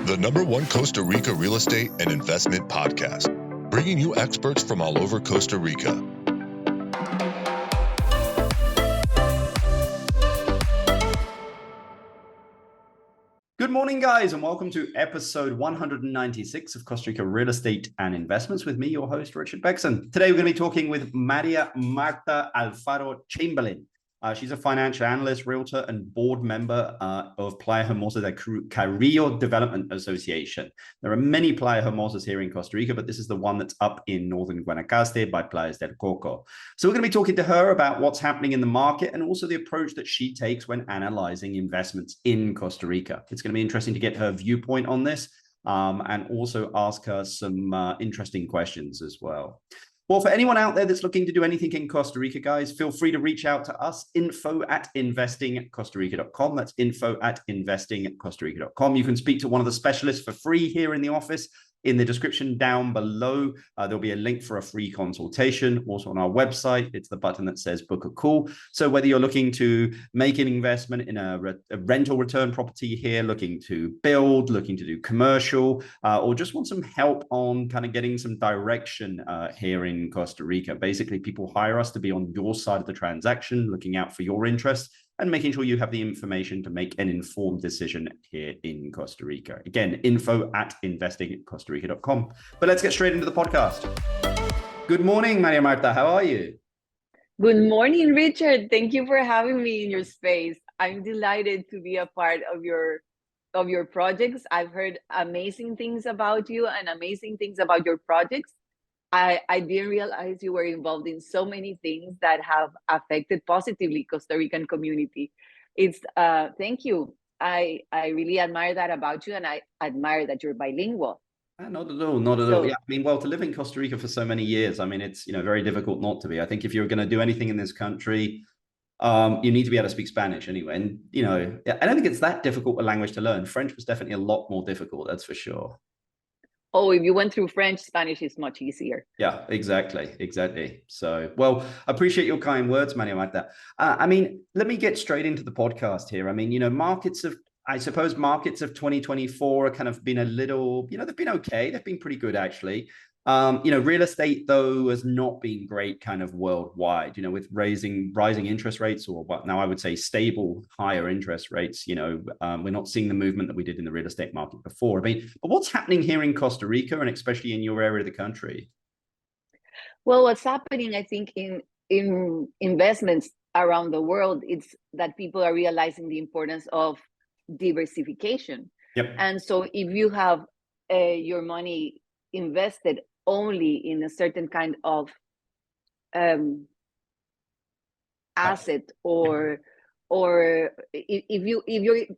the #1 Costa Rica real estate and investment podcast, bringing you experts from all over Costa Rica. Good morning, guys, and welcome to episode 196 of Costa Rica Real Estate and Investments with me, your host, Richard Bexon. Today, we're going to be talking with Maria Marta Alfaro Chamberlain. She's a financial analyst, realtor, and board member of Playa Hermosa de Carrillo Development Association. There are many Playa Hermosas here in Costa Rica, but this is the one that's up in northern Guanacaste by Playas del Coco. So we're going to be talking to her about what's happening in the market and also the approach that she takes when analyzing investments in Costa Rica. It's going to be interesting to get her viewpoint on this and also ask her some interesting questions as well. Well, for anyone out there that's looking to do anything in Costa Rica, guys, feel free to reach out to us, info@investingcostarica.com. That's info@investingcostarica.com. You can speak to one of the specialists for free here in the office. In the description down below, there'll be a link for a free consultation. Also on our website, it's the button that says book a call. So whether you're looking to make an investment in a rental return property here, looking to build, looking to do commercial, or just want some help on kind of getting some direction here in Costa Rica. Basically, people hire us to be on your side of the transaction, looking out for your interests, and making sure you have the information to make an informed decision here in Costa Rica. Again, info@investingcostarica.com. But let's get straight into the podcast. Good morning, Maria Marta. How are you? Good morning, Richard. Thank you for having me in your space. I'm delighted to be a part of your projects. I've heard amazing things about you and amazing things about your projects. I didn't realize you were involved in so many things that have affected positively Costa Rican community. Thank you. I really admire that about you, and I admire that you're bilingual. Not at all, not at all. Yeah, I mean, well, to live in Costa Rica for so many years, I mean, it's very difficult not to be. I think if you're going to do anything in this country, you need to be able to speak Spanish anyway. And I don't think it's that difficult a language to learn. French was definitely a lot more difficult, that's for sure. Oh, if you went through French, Spanish is much easier. Yeah, exactly. So, well, I appreciate your kind words, Maria Marta. I mean, let me get straight into the podcast here. I mean, markets of 2024 are kind of been a little, they've been okay. They've been pretty good, actually. Real estate, though, has not been great kind of worldwide, with rising interest rates, or what now I would say stable, higher interest rates. We're not seeing the movement that we did in the real estate market before. I mean, but what's happening here in Costa Rica, and especially in your area of the country? Well, what's happening, I think, in investments around the world, it's that people are realizing the importance of diversification. Yep. And so if you have your money invested only in a certain kind of asset, or if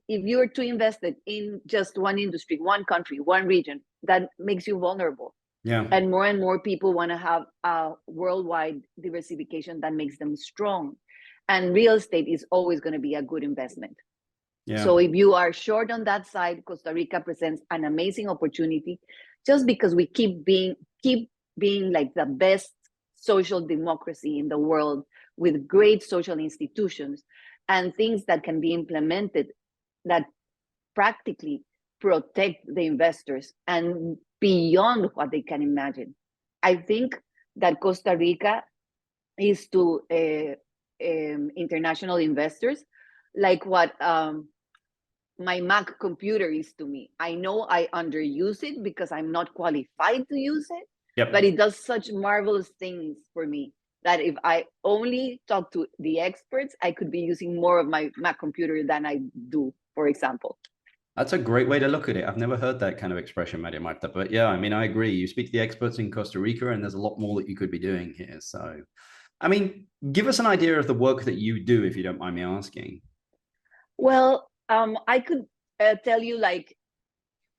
you're too invested in just one industry, one country, one region, that makes you vulnerable. Yeah. And more people want to have a worldwide diversification that makes them strong. And real estate is always going to be a good investment. Yeah. So if you are short on that side, Costa Rica presents an amazing opportunity, just because we keep being like the best social democracy in the world, with great social institutions and things that can be implemented that practically protect the investors and beyond what they can imagine. I think that Costa Rica is to international investors like what my Mac computer is to me. I know I underuse it because I'm not qualified to use it. Yep. But it does such marvelous things for me that if I only talk to the experts, I could be using more of my Mac computer than I do, for example. That's a great way to look at it. I've never heard that kind of expression, Maria Marta. But yeah, I mean, I agree. You speak to the experts in Costa Rica, and there's a lot more that you could be doing here. So, I mean, give us an idea of the work that you do, if you don't mind me asking. Well, I could tell you, like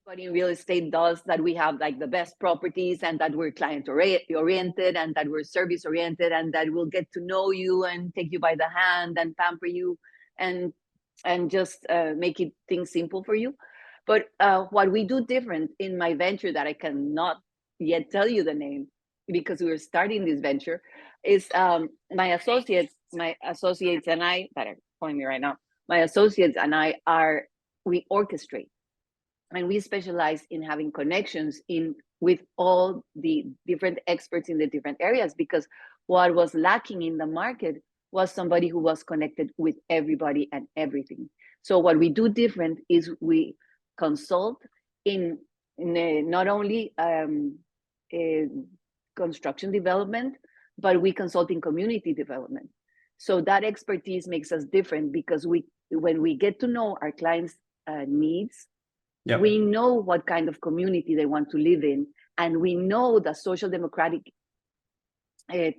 what in real estate does, that we have like the best properties, and that we're client oriented, and that we're service oriented, and that we'll get to know you and take you by the hand and pamper you and just make things simple for you. But what we do different in my venture, that I cannot yet tell you the name because we were starting this venture, is my associates and I, that are calling me right now, my associates and I we orchestrate. And we specialize in having connections with all the different experts in the different areas, because what was lacking in the market was somebody who was connected with everybody and everything. So what we do different is we consult in not only construction development, but we consult in community development. So that expertise makes us different, because when we get to know our clients' needs, yep, we know what kind of community they want to live in, and we know the social democratic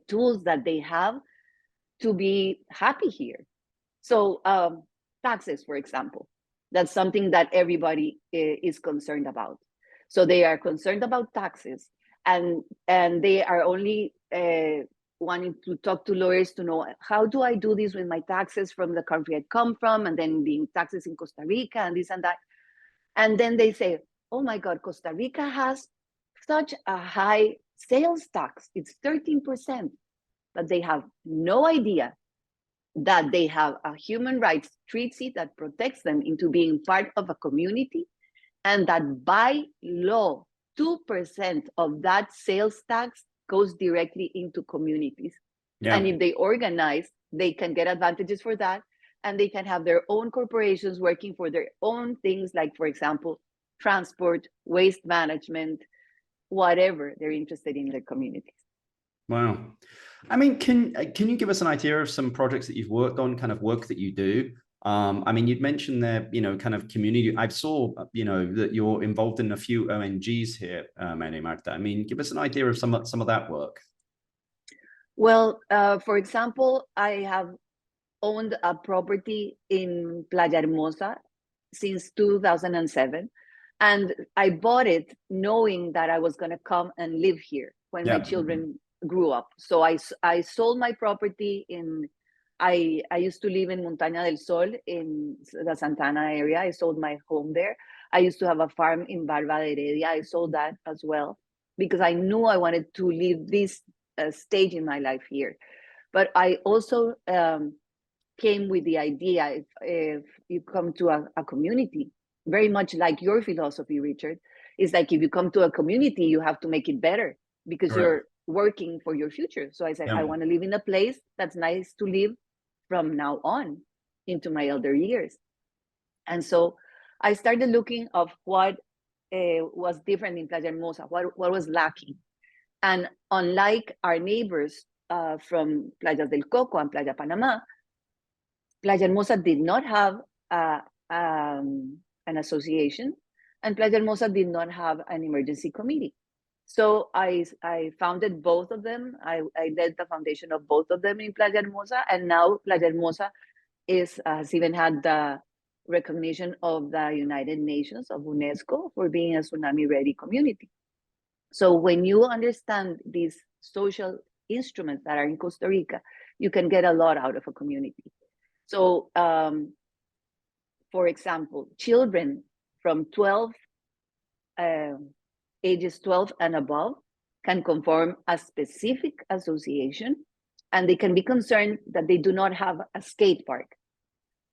tools that they have to be happy here. So taxes, for example, that's something that everybody is concerned about. So they are concerned about taxes, and they are only wanting to talk to lawyers to know, how do I do this with my taxes from the country I come from, and then being taxes in Costa Rica and this and that. And then they say, oh my God, Costa Rica has such a high sales tax. It's 13%, but they have no idea that they have a human rights treaty that protects them into being part of a community, and that by law, 2% of that sales tax goes directly into communities. Yeah. And if they organize, they can get advantages for that. And they can have their own corporations working for their own things, like, for example, transport, waste management, whatever they're interested in their communities. Wow. I mean, can you give us an idea of some projects that you've worked on, kind of work that you do? I mean, you'd mentioned there, kind of community. I saw, that you're involved in a few ONGs here, Maria Marta. I mean, give us an idea of some of that work. Well, for example, I have owned a property in Playa Hermosa since 2007. And I bought it knowing that I was going to come and live here when my children grew up. So I sold my property I used to live in Montaña del Sol in the Santana area. I sold my home there. I used to have a farm in Barba de Heredia. I sold that as well, because I knew I wanted to live this stage in my life here. But I also came with the idea, if you come to a community, very much like your philosophy, Richard, is like, if you come to a community, you have to make it better, because you're working for your future. So I said, I want to live in a place that's nice to live from now on into my elder years. And so I started looking of what was different in Playa Hermosa, what was lacking. And unlike our neighbors from Playas del Coco and Playa Panama, Playa Hermosa did not have an association, and Playa Hermosa did not have an emergency committee. So I founded both of them. I led the foundation of both of them in Playa Hermosa, and now Playa Hermosa has even had the recognition of the United Nations, of UNESCO, for being a tsunami-ready community. So when you understand these social instruments that are in Costa Rica, you can get a lot out of a community. So, for example, children from ages 12 and above can conform a specific association, and they can be concerned that they do not have a skate park.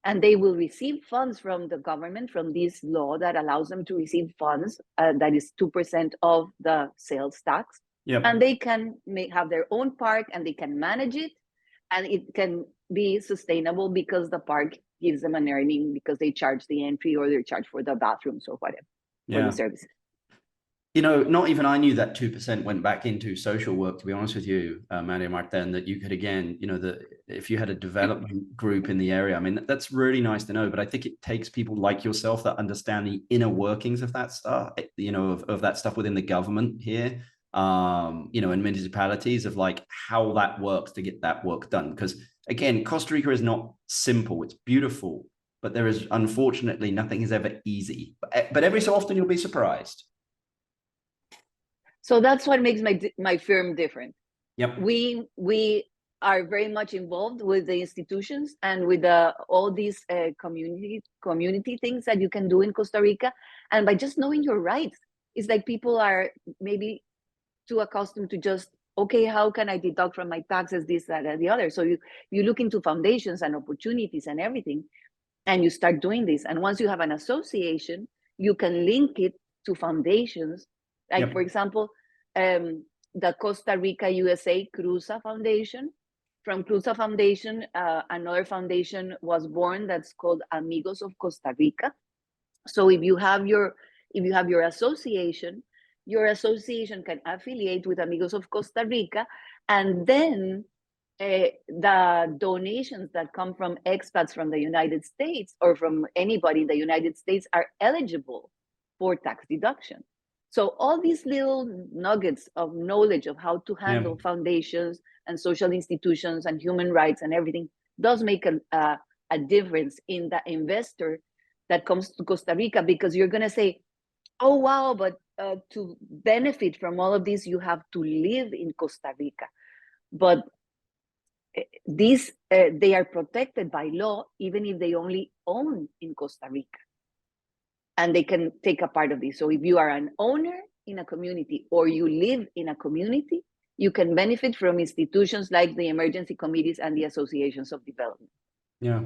And they will receive funds from the government, from this law that allows them to receive funds, that is 2% of the sales tax. Yep. And they can have their own park, and they can manage it, and it can be sustainable because the park gives them an earning, because they charge the entry, or they're charged for the bathrooms or whatever, for the services. Not even I knew that 2% went back into social work, to be honest with you, Maria Marta, and that you could, again, that if you had a development group in the area, I mean, that's really nice to know. But I think it takes people like yourself that understand the inner workings of that stuff, of that stuff within the government here, in municipalities, of like how that works to get that work done. Because again, Costa Rica is not simple. It's beautiful, but there is, unfortunately, nothing is ever easy. But every so often you'll be surprised. So that's what makes my firm different. Yep. We are very much involved with the institutions and with all these community things that you can do in Costa Rica. And by just knowing your rights, it's like people are maybe too accustomed to just, okay, how can I deduct from my taxes this, that, and the other? So you look into foundations and opportunities and everything, and you start doing this. And once you have an association, you can link it to foundations. Like, for example, the Costa Rica USA Cruza Foundation. From Cruza Foundation, another foundation was born that's called Amigos of Costa Rica. So if you have your association can affiliate with Amigos of Costa Rica, and then the donations that come from expats from the United States or from anybody in the United States are eligible for tax deduction. So all these little nuggets of knowledge of how to handle foundations and social institutions and human rights and everything does make a difference in the investor that comes to Costa Rica, because you're going to say, oh, wow, but to benefit from all of this, you have to live in Costa Rica. But these, they are protected by law, even if they only own in Costa Rica. And they can take a part of this. So if you are an owner in a community or you live in a community, you can benefit from institutions like the emergency committees and the associations of development. Yeah.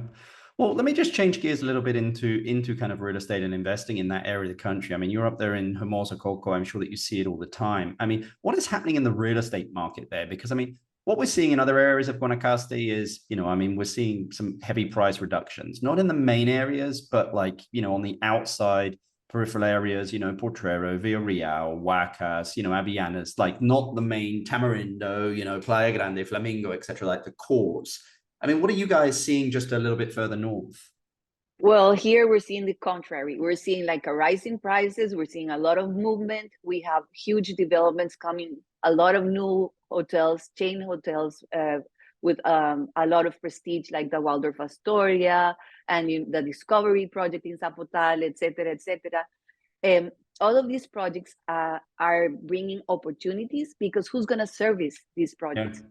Well, let me just change gears a little bit into kind of real estate and investing in that area of the country. I mean, you're up there in Hermosa, Coco. I'm sure that you see it all the time. I mean, what is happening in the real estate market there? Because, I mean, what we're seeing in other areas of Guanacaste is, I mean, we're seeing some heavy price reductions, not in the main areas, but like, on the outside peripheral areas, Potrero, Villarreal, Huacas, Avellanas, like not the main Tamarindo, Playa Grande, Flamingo, etc., like the cores. I mean, what are you guys seeing just a little bit further north? Well, here we're seeing the contrary. We're seeing like a rise in prices. We're seeing a lot of movement. We have huge developments coming, a lot of new hotels, chain hotels with a lot of prestige, like the Waldorf Astoria and the Discovery Project in Zapotal, et cetera, et cetera. All of these projects are bringing opportunities, because who's going to service these projects?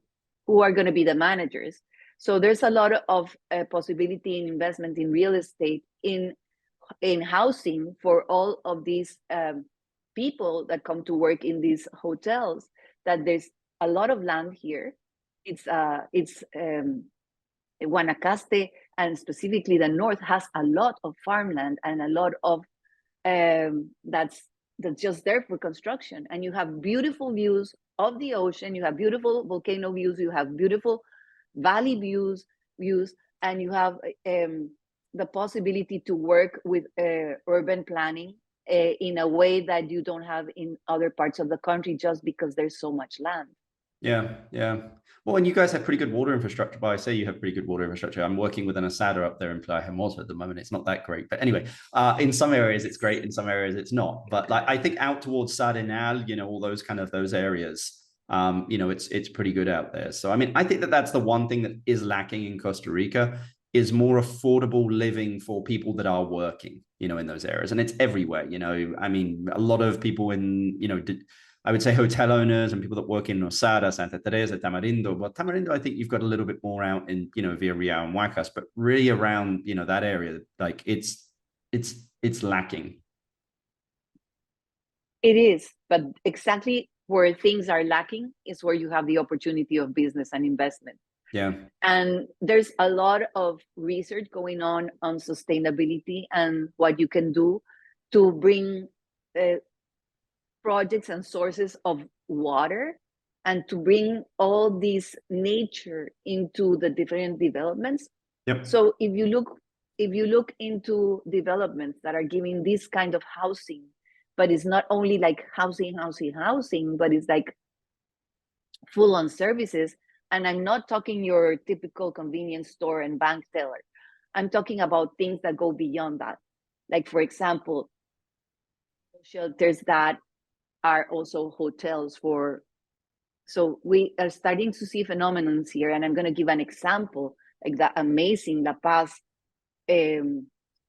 Who are going to be the managers? So there's a lot of possibility in investment in real estate, in housing for all of these people that come to work in these hotels. That there's a lot of land here. It's Guanacaste, and specifically the north, has a lot of farmland and a lot of that's just there for construction. And you have beautiful views of the ocean. You have beautiful volcano views. You have beautiful valley views, and you have the possibility to work with urban planning in a way that you don't have in other parts of the country, just because there's so much land. Yeah. Well, and you guys have pretty good water infrastructure. But I say you have pretty good water infrastructure. I'm working with an asada up there in Playa Hermosa at the moment. It's not that great, but anyway, in some areas it's great, in some areas it's not. But like, I think out towards Sadenal, all those areas, it's pretty good out there. So I mean, I think that's the one thing that is lacking in Costa Rica, is more affordable living for people that are working, in those areas. And it's everywhere. I mean, a lot of people in, I would say hotel owners and people that work in Osada, Santa Teresa, Tamarindo. But Tamarindo, I think you've got a little bit more out in, Villarreal and Huacas, but really around, that area, like it's lacking. It is, but exactly where things are lacking is where you have the opportunity of business and investment. Yeah. And there's a lot of research going on sustainability and what you can do to bring projects and sources of water, and to bring all this nature into the different developments. Yep. So if you look into developments that are giving this kind of housing, but it's not only like housing, but it's like full on services. And I'm not talking your typical convenience store and bank teller. I'm talking about things that go beyond that. Like, for example, shelters that are also hotels for. So we are starting to see phenomenons here. And I'm going to give an example, like the amazing La Paz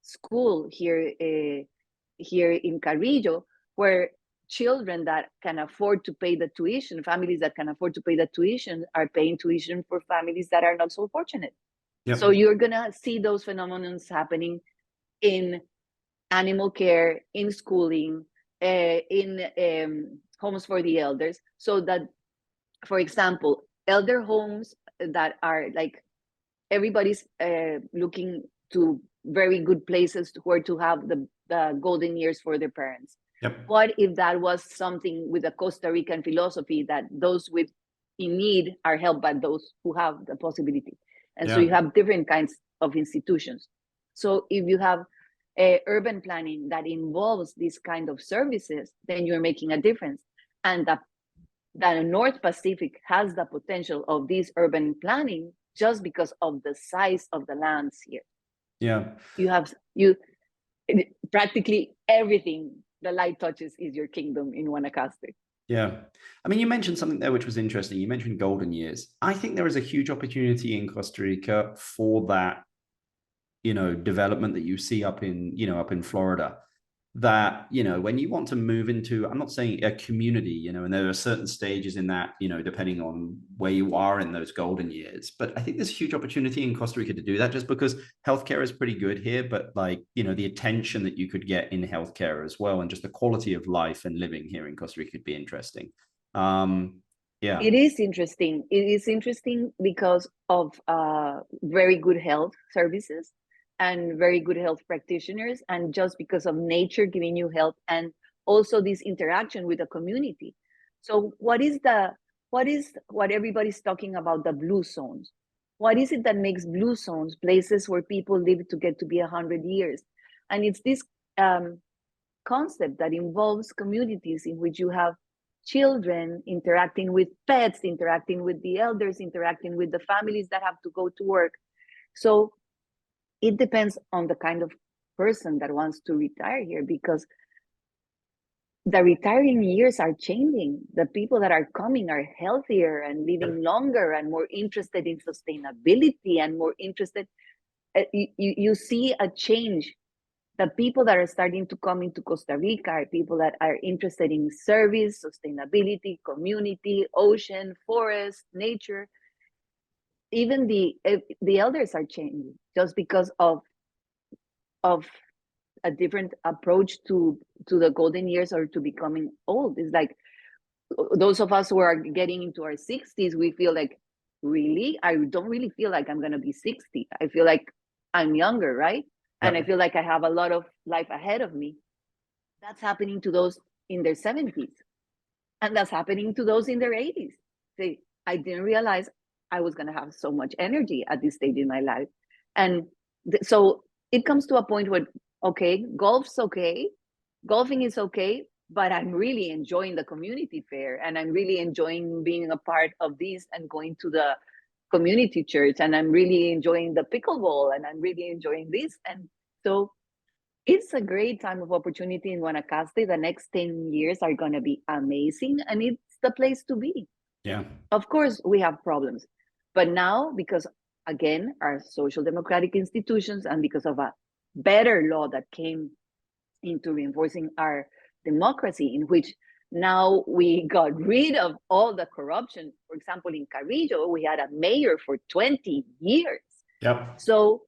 school here in Carrillo, where children that can afford to pay the tuition, families that can afford to pay the tuition, are paying tuition for families that are not so fortunate. Yep. So you're going to see those phenomenons happening in animal care, in schooling, in homes for the elders. So that, for example, elder homes that are like, everybody's looking to very good places where to have the the golden years for their parents. Yep. What if that was something with a Costa Rican philosophy that those with in need are helped by those who have the possibility? And so you have different kinds of institutions. So if you have urban planning that involves these kind of services, then you're making a difference. And that North Pacific has the potential of this urban planning just because of the size of the lands here. Yeah. You practically everything the light touches is your kingdom in Guanacaste. Yeah. I mean, you mentioned something there which was interesting. You mentioned golden years. I think there is a huge opportunity in Costa Rica for that, development that you see up in Florida. That, when you want to move into, I'm not saying a community, and there are certain stages in that, depending on where you are in those golden years. But I think there's a huge opportunity in Costa Rica to do that, just because healthcare is pretty good here, but the attention that you could get in healthcare as well, and just the quality of life and living here in Costa Rica could be interesting. Yeah. It is interesting. It is interesting because of very good health services and very good health practitioners, and just because of nature giving you health, and also this interaction with the community. So what everybody's talking about, the blue zones? What is it that makes blue zones places where people live to get to be 100 years? And it's this concept that involves communities in which you have children interacting with pets, interacting with the elders, interacting with the families that have to go to work. So it depends on the kind of person that wants to retire here, because the retiring years are changing. The people that are coming are healthier and living longer and more interested in sustainability and more interested. You see a change. The people that are starting to come into Costa Rica are people that are interested in service, sustainability, community, ocean, forest, nature. Even the elders are changing just because of a different approach to the golden years or to becoming old. It's like those of us who are getting into our 60s, we feel like, really? I don't really feel like I'm going to be 60. I feel like I'm younger, right? And I feel like I have a lot of life ahead of me. That's happening to those in their 70s. And that's happening to those in their 80s. I didn't realize I was going to have so much energy at this stage in my life. And so it comes to a point where, okay, golfing is okay, but I'm really enjoying the community fair, and I'm really enjoying being a part of this and going to the community church, and I'm really enjoying the pickleball, and I'm really enjoying this. And so it's a great time of opportunity in Guanacaste. The next 10 years are going to be amazing, and it's the place to be. Yeah. Of course, we have problems, but now, because again, our social democratic institutions, and because of a better law that came into reinforcing our democracy, in which now we got rid of all the corruption. For example, in Carrillo, we had a mayor for 20 years. Yep. So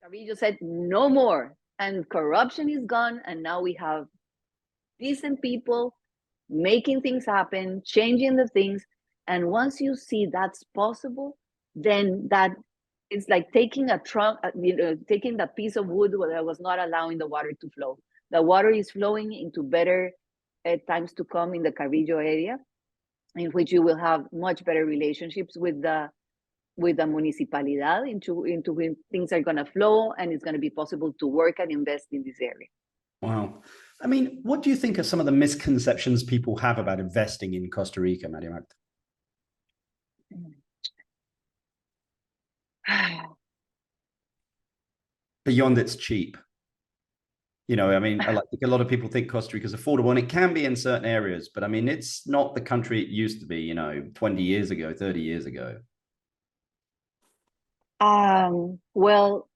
Carrillo said no more, and corruption is gone, and now we have decent people making things happen, changing the things. And once you see that's possible, then that it's like taking a trunk, taking the piece of wood that was not allowing the water to flow. The water is flowing into better times to come in the Carrillo area, in which you will have much better relationships with the municipalidad, into when things are going to flow, and it's going to be possible to work and invest in this area. Wow. I mean, what do you think are some of the misconceptions people have about investing in Costa Rica, Maria Marta? Beyond it's cheap. I mean, I think a lot of people think Costa Rica is affordable, and it can be in certain areas, but I mean, it's not the country it used to be, 20 years ago, 30 years ago. Well,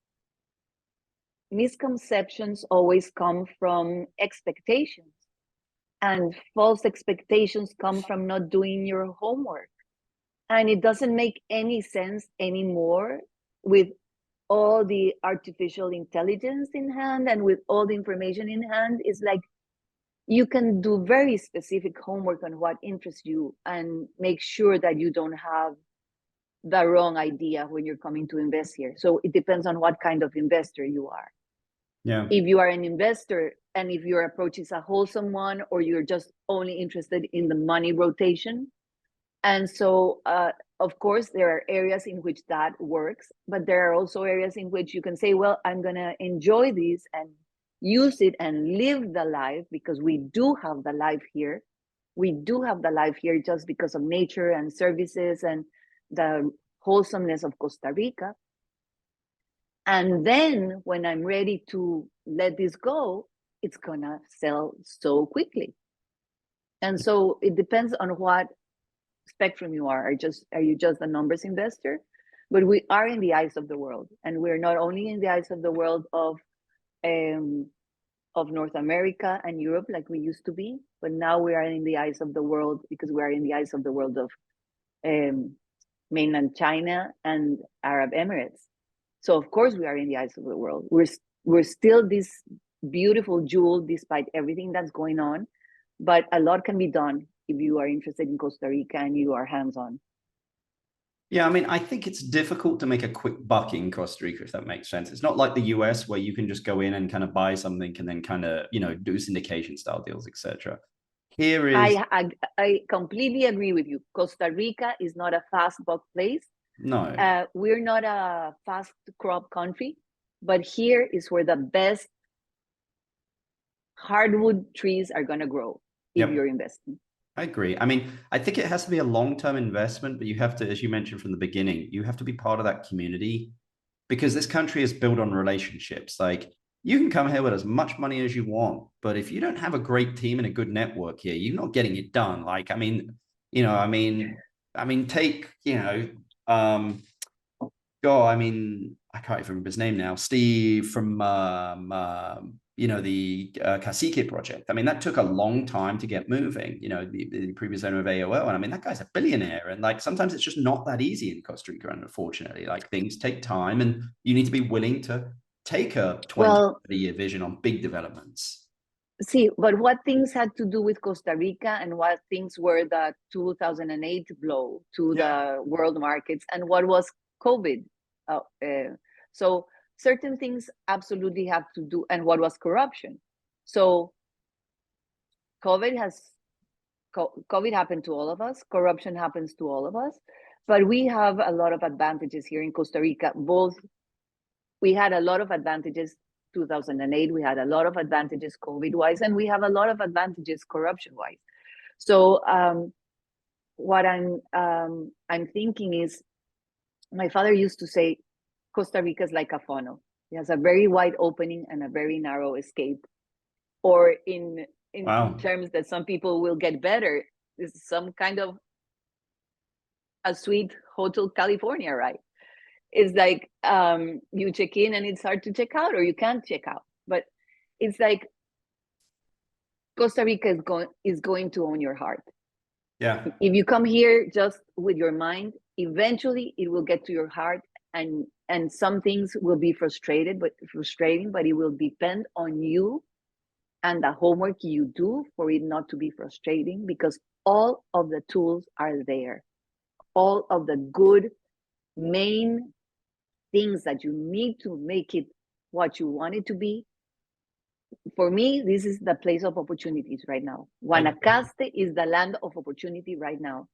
misconceptions always come from expectations, and false expectations come from not doing your homework. And it doesn't make any sense anymore with all the artificial intelligence in hand and with all the information in hand. It's like you can do very specific homework on what interests you and make sure that you don't have the wrong idea when you're coming to invest here. So it depends on what kind of investor you are. Yeah. If you are an investor and if your approach is a wholesome one, or you're just only interested in the money rotation. And so, of course, there are areas in which that works, but there are also areas in which you can say, well, I'm going to enjoy this and use it and live the life, because we do have the life here. We do have the life here just because of nature and services and the wholesomeness of Costa Rica. And then when I'm ready to let this go, it's going to sell so quickly. And so it depends on what spectrum you are. Are you just a numbers investor? But we are in the eyes of the world, and we're not only in the eyes of the world of North America and Europe like we used to be, but now we are in the eyes of the world, because we are in the eyes of the world of mainland China and Arab Emirates. So of course we are in the eyes of the world. We're still this beautiful jewel despite everything that's going on, but a lot can be done if you are interested in Costa Rica and you are hands-on. Yeah, I mean, I think it's difficult to make a quick buck in Costa Rica, if that makes sense. It's not like the US where you can just go in and kind of buy something and then kind of, do syndication style deals, etc. Here is... I completely agree with you. Costa Rica is not a fast buck place. No. We're not a fast crop country, but here is where the best hardwood trees are going to grow if you're investing. I agree. I mean, I think it has to be a long-term investment, but you have to, as you mentioned from the beginning, you have to be part of that community, because this country is built on relationships. Like, you can come here with as much money as you want, but if you don't have a great team and a good network here, you're not getting it done. Like, I mean, take, I can't even remember his name now. Steve from, the Cacique project. I mean, that took a long time to get moving, the previous owner of AOL. And I mean, that guy's a billionaire. And like, sometimes it's just not that easy in Costa Rica. And unfortunately, like, things take time, and you need to be willing to take a 20-year vision on big developments. See, but what things had to do with Costa Rica, and what things were the 2008 blow to the world markets, and what was COVID? So certain things absolutely have to do, and what was corruption. So COVID happened to all of us. Corruption happens to all of us, but we have a lot of advantages here in Costa Rica. We had a lot of advantages 2008. We had a lot of advantages COVID-wise, and we have a lot of advantages corruption-wise. So what I'm thinking is, my father used to say, Costa Rica is like a funnel. It has a very wide opening and a very narrow escape. Or in terms that some people will get better, this is some kind of a sweet Hotel California, right? It's like you check in and it's hard to check out, or you can't check out. But it's like Costa Rica is going to own your heart. Yeah. If you come here just with your mind, eventually it will get to your heart, and some things will be frustrating, but it will depend on you and the homework you do for it not to be frustrating, because all of the tools are there. All of the good main things that you need to make it what you want it to be. For me, this is the place of opportunities right now. Guanacaste is the land of opportunity right now,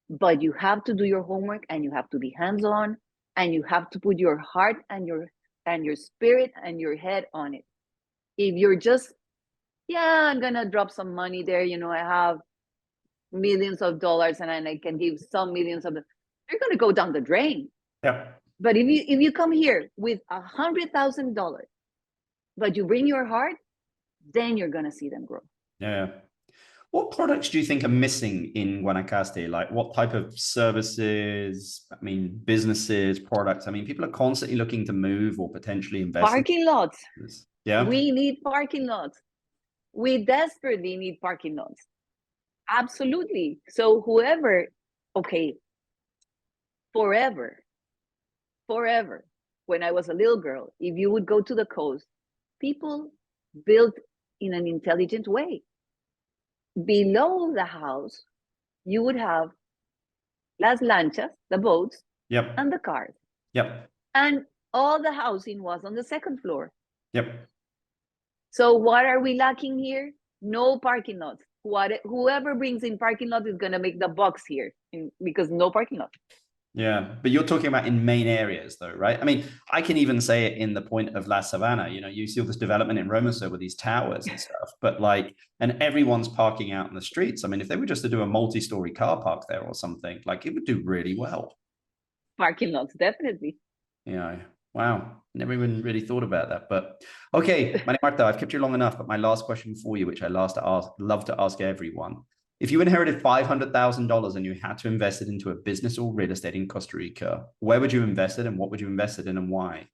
but you have to do your homework, and you have to be hands-on, and you have to put your heart and your spirit and your head on it. If you're just, I'm gonna drop some money there, I have millions of dollars and I can give some millions of them, you're gonna go down the drain. Yeah. But if you come here with $100,000, but you bring your heart, then you're gonna see them grow. Yeah. What products do you think are missing in Guanacaste? Like, what type of services, businesses, products? People are constantly looking to move or potentially invest. Parking lots. Yeah. We need parking lots. We desperately need parking lots. Absolutely. So forever, when I was a little girl, if you would go to the coast, people built in an intelligent way. Below the house, you would have las lanchas, the boats, and the cars. Yep. And all the housing was on the second floor. Yep. So what are we lacking here? No parking lots. Whoever brings in parking lot is going to make the bucks here because no parking lot. Yeah, but you're talking about in main areas though, right? I mean, I can even say it in the point of La Sabana. You see all this development in Hermosa with these towers and stuff, but like, and everyone's parking out in the streets. I mean, if they were just to do a multi-story car park there or something, like it would do really well. Parking lots, definitely. Yeah. Wow. Never even really thought about that. But okay, Maria Marta, I've kept you long enough, but my last question for you, which I love to ask everyone. If you inherited $500,000 and you had to invest it into a business or real estate in Costa Rica, where would you invest it and what would you invest it in and why?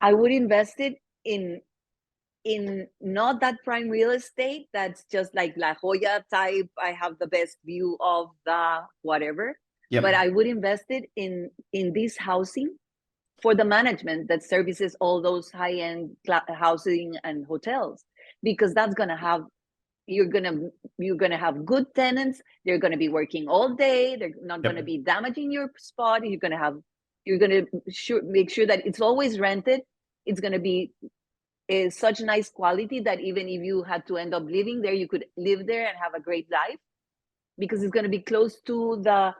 I would invest it in not that prime real estate that's just like La Jolla type. I have the best view of the whatever. Yep. But I would invest it in this housing for the management that services all those high-end housing and hotels, because that's going to have, you're going to have good tenants. They're going to be working all day. They're not going to be damaging your spot. You're going to make sure that it's always rented. It's going to be such nice quality that even if you had to end up living there, you could live there and have a great life, because it's going to be close to the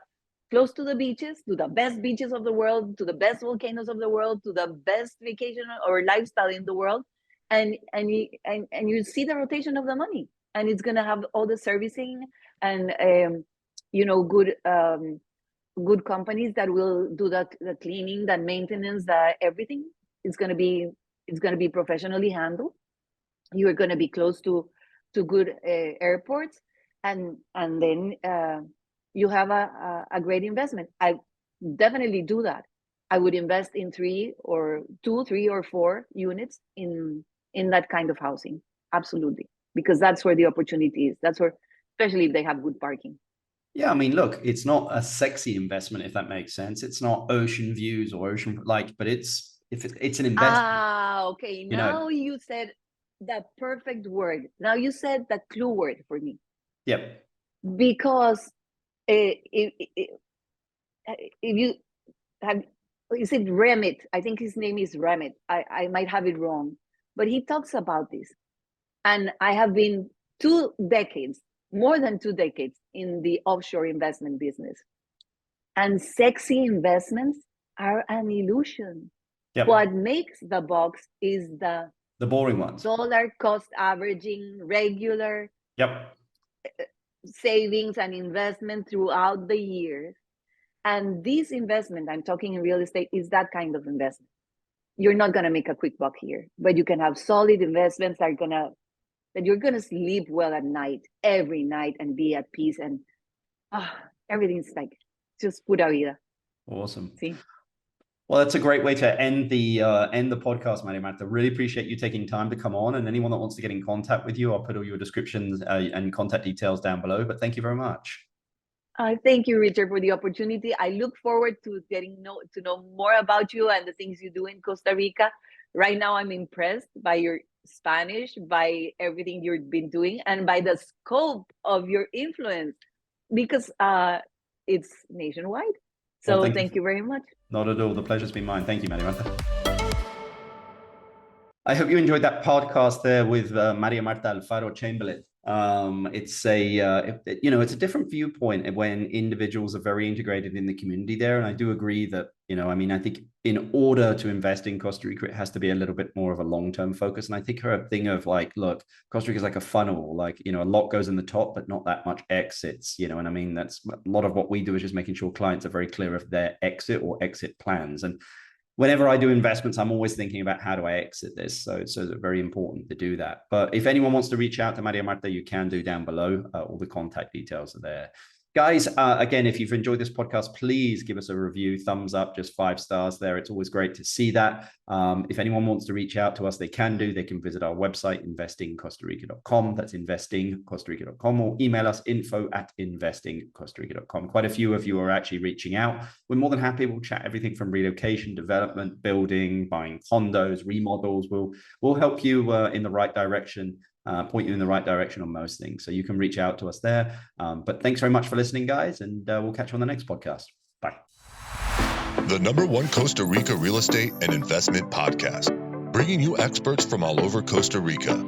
beaches, to the best beaches of the world, to the best volcanoes of the world, to the best vacation or lifestyle in the world. And you see the rotation of the money, and it's going to have all the servicing and good companies that will do the cleaning, the maintenance, everything. It's going to be professionally handled. You are going to be close to good airports, and then you have a great investment. I definitely do that. I would invest in 3 or 4 units in that kind of housing. Absolutely. Because that's where the opportunity is. That's where, especially if they have good parking. Yeah, I mean, look, it's not a sexy investment, if that makes sense. It's not ocean views or but it's an investment. Okay. Now you said the perfect word. Now you said the clue word for me. Yep. Because if you have, is it Remit? I think his name is Remit. I might have it wrong, but he talks about this. And I have been more than 2 decades in the offshore investment business. And sexy investments are an illusion. Yep. What makes the box is the boring ones. Dollar cost averaging, regular savings and investment throughout the years. And this investment, I'm talking in real estate, is that kind of investment. You're not going to make a quick buck here, but you can have solid investments that you're going to sleep well at night, every night, and be at peace. And everything's like just pura vida. Awesome. See? Well, that's a great way to end the podcast, Maria Marta. Really appreciate you taking time to come on. And anyone that wants to get in contact with you, I'll put all your descriptions and contact details down below. But thank you very much. Thank you, Richard, for the opportunity. I look forward to getting to know more about you and the things you do in Costa Rica. Right now, I'm impressed by your Spanish, by everything you've been doing, and by the scope of your influence, because it's nationwide. So well, thank you very much. Not at all. The pleasure's been mine. Thank you, Maria Marta. I hope you enjoyed that podcast there with Maria Marta Alfaro Chamberlain. It's a different viewpoint when individuals are very integrated in the community there. And I do agree that, I think in order to invest in Costa Rica, it has to be a little bit more of a long-term focus. And I think her thing of like, look, Costa Rica is like a funnel, like, a lot goes in the top, but not that much exits, and I mean, that's a lot of what we do is just making sure clients are very clear of their exit or exit plans. And whenever I do investments, I'm always thinking about how do I exit this. So it's very important to do that. But if anyone wants to reach out to Maria Marta, you can do down below. All the contact details are there. Guys, again, if you've enjoyed this podcast, please give us a review, thumbs up, just 5 stars there. It's always great to see that. If anyone wants to reach out to us, they can visit our website, investingcostarica.com. That's investingcostarica.com, or email us info@investingcostarica.com. Quite a few of you are actually reaching out. We're more than happy. We'll chat everything from relocation, development, building, buying condos, remodels. We'll help you in the right direction. Point you in the right direction on most things. So you can reach out to us there. But thanks very much for listening, guys, and we'll catch you on the next podcast. Bye. the #1 Costa Rica real estate and investment podcast, bringing you experts from all over Costa Rica